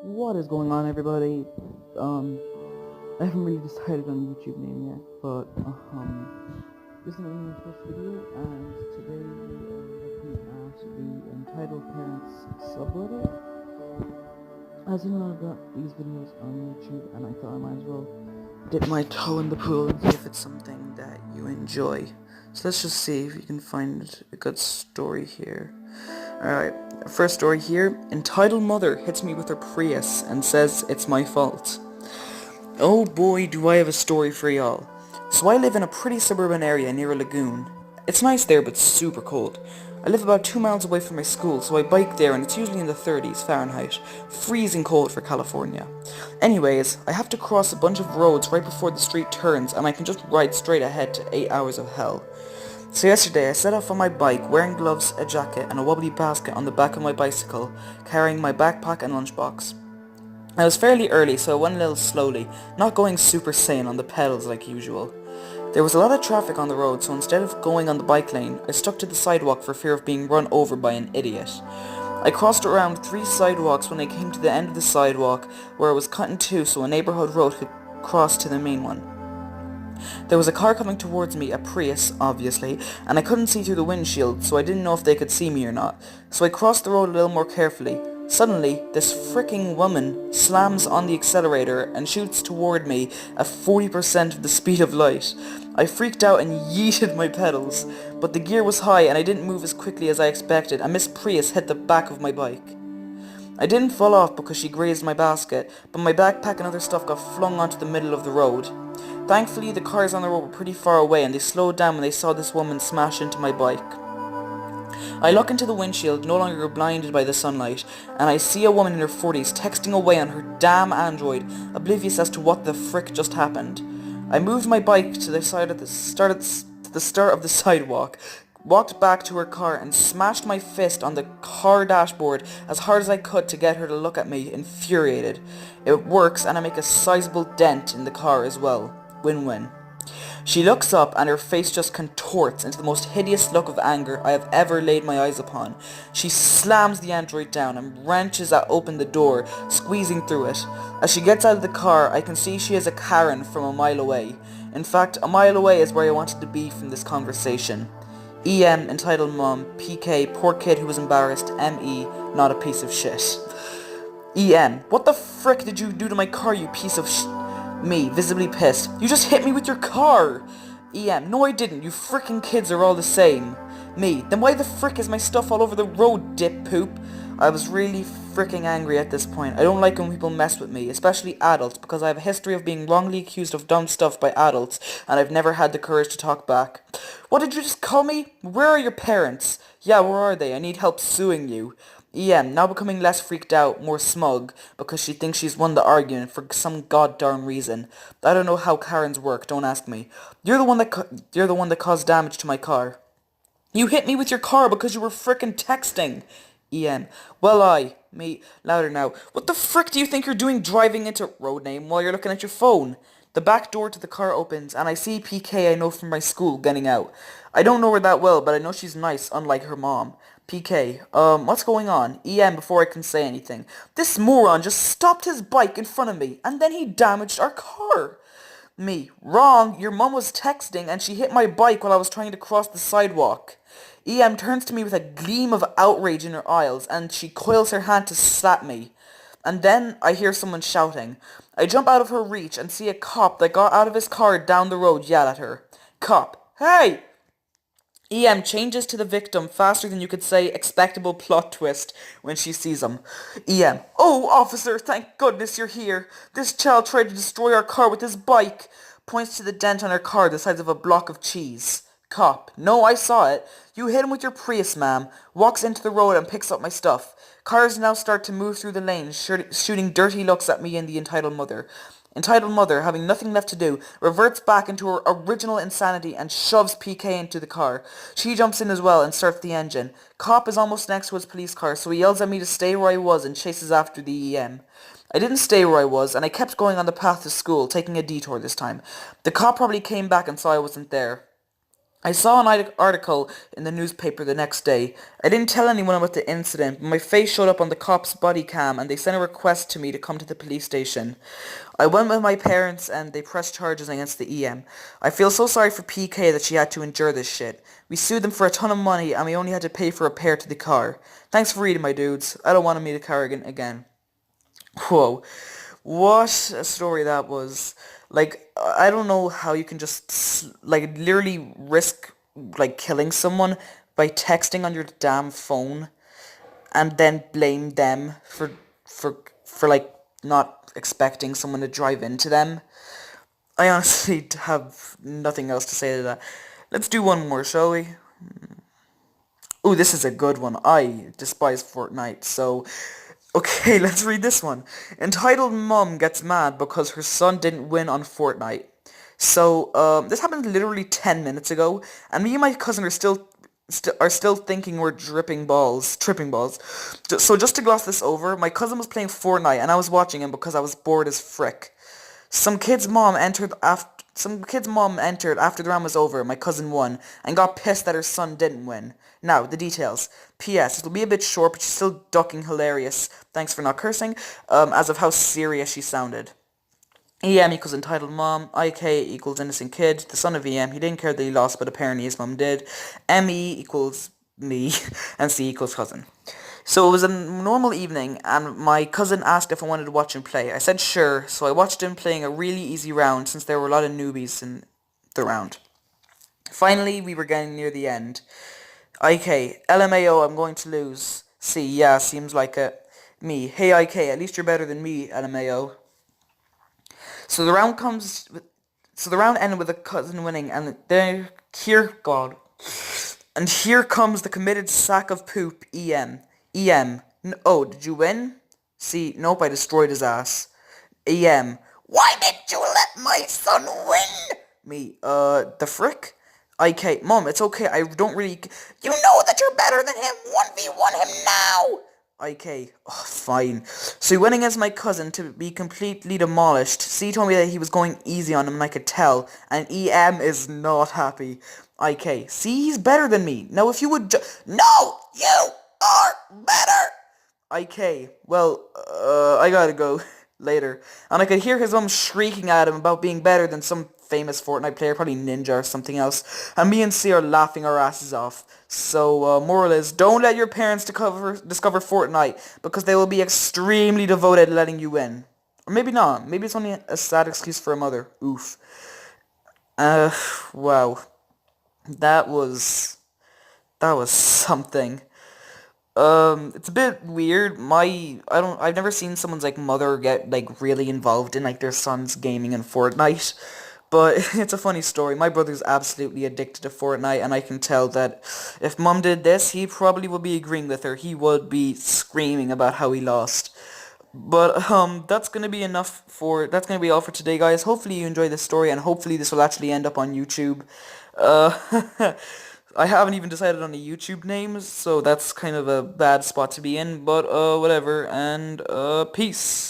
What is going on, everybody? Um, I haven't really decided on a YouTube name yet, but this is my first video, and today we are looking at the entitled parents subreddit. As you know, I've got these videos on YouTube, and I thought I might as well dip my toe in the pool and see if it's something that you enjoy. So let's just see if you can find a good story here. Alright, first story here. Entitled mother hits me with her Prius and says it's my fault. Oh boy, do I have a story for y'all. So I live in a pretty suburban area near a lagoon. It's nice there, but super cold. I live about 2 miles away from my school, so I bike there and it's usually in the 30s Fahrenheit. Freezing cold for California. Anyways, I have to cross a bunch of roads right before the street turns and I can just ride straight ahead to 8 hours of hell. So yesterday I set off on my bike, wearing gloves, a jacket and a wobbly basket on the back of my bicycle, carrying my backpack and lunchbox. I was fairly early, so I went a little slowly, not going super sane on the pedals like usual. There was a lot of traffic on the road, so instead of going on the bike lane, I stuck to the sidewalk for fear of being run over by an idiot. I crossed around 3 sidewalks when I came to the end of the sidewalk, where it was cut in two so a neighborhood road could cross to the main one. There was a car coming towards me, a Prius, obviously, and I couldn't see through the windshield, so I didn't know if they could see me or not, so I crossed the road a little more carefully. Suddenly, this fricking woman slams on the accelerator and shoots toward me at 40% of the speed of light. I freaked out and yeeted my pedals, but the gear was high and I didn't move as quickly as I expected, and Miss Prius hit the back of my bike. I didn't fall off because she grazed my basket, but my backpack and other stuff got flung onto the middle of the road. Thankfully, the cars on the road were pretty far away and they slowed down when they saw this woman smash into my bike. I look into the windshield, no longer blinded by the sunlight, and I see a woman in her 40s texting away on her damn Android, oblivious as to what the frick just happened. I moved my bike to the start of the sidewalk, walked back to her car and smashed my fist on the car dashboard as hard as I could to get her to look at me, infuriated. It works and I make a sizable dent in the car as well. Win-win. She looks up and her face just contorts into the most hideous look of anger I have ever laid my eyes upon. She slams the android down and wrenches open the door, squeezing through it. As she gets out of the car, I can see she is a Karen from a mile away. In fact, a mile away is where I wanted to be from this conversation. EM, entitled mom. PK, poor kid who was embarrassed. ME, not a piece of shit. EM, what the frick did you do to my car, you piece of Me, visibly pissed. You just hit me with your car! EM, no I didn't, you frickin' kids are all the same. Me, then why the frick is my stuff all over the road, dip poop? I was really fricking angry at this point. I don't like when people mess with me, especially adults, because I have a history of being wrongly accused of dumb stuff by adults, and I've never had the courage to talk back. What did you just call me? Where are your parents? Yeah, where are they? I need help suing you. EM, now becoming less freaked out, more smug, because she thinks she's won the argument for some goddarn reason. I don't know how Karens work, don't ask me. You're the one that caused damage to my car. You hit me with your car because you were frickin' texting. EM, well me, louder now. What the frick do you think you're doing driving into road name while you're looking at your phone? The back door to the car opens, and I see PK I know from my school getting out. I don't know her that well, but I know she's nice, unlike her mom. PK, what's going on? EM, before I can say anything. This moron just stopped his bike in front of me, and then he damaged our car. Me, wrong, your mum was texting, and she hit my bike while I was trying to cross the sidewalk. EM turns to me with a gleam of outrage in her eyes, and she coils her hand to slap me. And then I hear someone shouting. I jump out of her reach and see a cop that got out of his car down the road yell at her. Cop, hey! EM changes to the victim faster than you could say expectable plot twist when she sees him. EM, oh officer, thank goodness you're here. This child tried to destroy our car with his bike. Points to the dent on her car the size of a block of cheese. Cop, no, I saw it. You hit him with your Prius, ma'am. Walks into the road and picks up my stuff. Cars now start to move through the lanes, shooting dirty looks at me and the entitled mother. Entitled mother, having nothing left to do, reverts back into her original insanity and shoves PK into the car. She jumps in as well and starts the engine. Cop is almost next to his police car, so he yells at me to stay where I was and chases after the EM. I didn't stay where I was, and I kept going on the path to school, taking a detour this time. The cop probably came back and saw I wasn't there. I saw an article in the newspaper the next day. I didn't tell anyone about the incident, but my face showed up on the cop's body cam and they sent a request to me to come to the police station. I went with my parents and they pressed charges against the EM. I feel so sorry for PK that she had to endure this shit. We sued them for a ton of money and we only had to pay for a repair to the car. Thanks for reading, my dudes. I don't want to meet a car again. Whoa. What a story that was. Like, I don't know how you can just, like, literally risk, like, killing someone by texting on your damn phone and then blame them for like, not expecting someone to drive into them. I honestly have nothing else to say to that. Let's do one more, shall we? Ooh, this is a good one. I despise Fortnite, so okay, let's read this one. Entitled mom gets mad because her son didn't win on Fortnite. So, this happened literally 10 minutes ago, and me and my cousin are still thinking we're tripping balls. So just to gloss this over, my cousin was playing Fortnite, and I was watching him because I was bored as frick. Some kid's mom entered after the round was over. My cousin won and got pissed that her son didn't win. Now the details. P.S. It'll be a bit short, but she's still ducking hilarious. Thanks for not cursing. As of how serious she sounded. EM equals entitled mom. IK equals innocent kid. The son of EM. He didn't care that he lost, but apparently his mom did. ME equals me, and C equals cousin. So it was a normal evening, and my cousin asked if I wanted to watch him play. I said sure, so I watched him playing a really easy round since there were a lot of newbies in the round. Finally, we were getting near the end. IK, LMAO, I'm going to lose. C, yeah, seems like it. Me, hey IK, at least you're better than me, LMAO. So the round comes, so the round ended with a cousin winning, and God, and here comes the committed sack of poop, EM. EM. Oh, did you win? See, nope, I destroyed his ass. EM. Why did you let my son win? Me. The frick? IK. Mom, it's okay, I don't really... You know that you're better than him! 1v1 him now! IK. Oh, fine. So he went against my cousin to be completely demolished. C told me that he was going easy on him and I could tell. And EM is not happy. IK. See, he's better than me. Now if you would No! You are better! IK. Well, I gotta go. Later. And I could hear his mum shrieking at him about being better than some famous Fortnite player, probably Ninja or something else. And me and C are laughing our asses off. So, moral is, don't let your parents discover Fortnite, because they will be extremely devoted to letting you win. Or maybe not. Maybe it's only a sad excuse for a mother. Oof. Uh, wow. That was... That was something. It's a bit weird. I've never seen someone's like mother get like really involved in like their son's gaming in Fortnite. But it's a funny story. My brother's absolutely addicted to Fortnite, and I can tell that if mom did this, he probably would be agreeing with her. He would be screaming about how he lost. But that's gonna be all for today, guys. Hopefully you enjoyed this story, and hopefully this will actually end up on YouTube. Uh, I haven't even decided on a YouTube name, so that's kind of a bad spot to be in. But whatever. And peace.